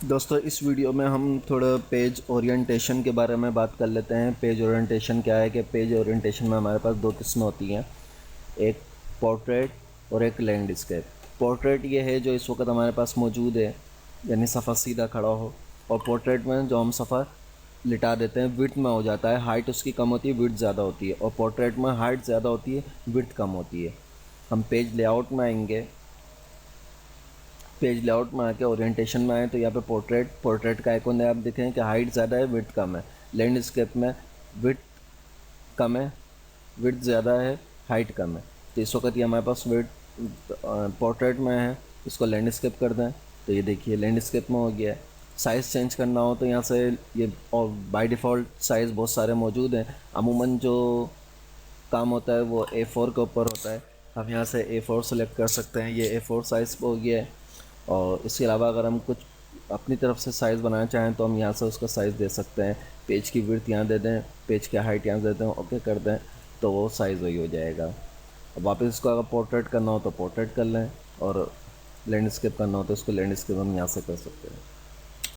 दोस्तों इस वीडियो में हम थोड़ा पेज ओरिएंटेशन के बारे में बात कर लेते हैं। पेज ओरिएंटेशन क्या है कि पेज ओरिएंटेशन में हमारे पास दो किस्में होती हैं, एक पोर्ट्रेट और एक लैंडस्केप। पोर्ट्रेट ये है जो इस वक्त हमारे पास मौजूद है, यानी सफ़ा सीधा खड़ा हो। और पोर्ट्रेट में जो हम सफ़ा लिटा देते हैं विड्थ में हो जाता है, हाइट उसकी कम होती है, विड्थ ज़्यादा होती है। और पोर्ट्रेट में हाइट ज़्यादा होती है, विड्थ कम होती है। हम पेज लेआउट में आएंगे, पेज लेआउट में आके ओरिएंटेशन में आए तो यहाँ पे पोर्ट्रेट का आइकॉन है, आप देखें कि हाइट ज़्यादा है, विड्थ कम है। लैंडस्केप में विड्थ कम है, विड्थ ज़्यादा है, हाइट कम है। तो इस वक्त ये हमारे पास विड्थ पोर्ट्रेट में है, इसको लैंडस्केप कर दें तो ये देखिए लैंडस्केप में हो गया है। साइज़ चेंज करना हो तो यहाँ से ये, और बाय डिफ़ॉल्ट साइज़ बहुत सारे मौजूद हैं। अमूमन जो काम होता है वो A4 के ऊपर होता है। हम यहाँ से A4 सेलेक्ट कर सकते हैं, ये A4 साइज़ हो गया है। और इसके अलावा अगर हम कुछ अपनी तरफ से साइज़ बनाना चाहें तो हम यहाँ से उसका साइज़ दे सकते हैं। पेज की विड्थ यहाँ दे दें, पेज की हाइट यहाँ दे दें, ओके कर दें तो वो साइज़ वही हो जाएगा। अब वापस इसको अगर पोर्ट्रेट करना हो तो पोर्ट्रेट कर लें, और लैंडस्केप करना हो तो इसको लैंडस्केप हम यहाँ से कर सकते हैं।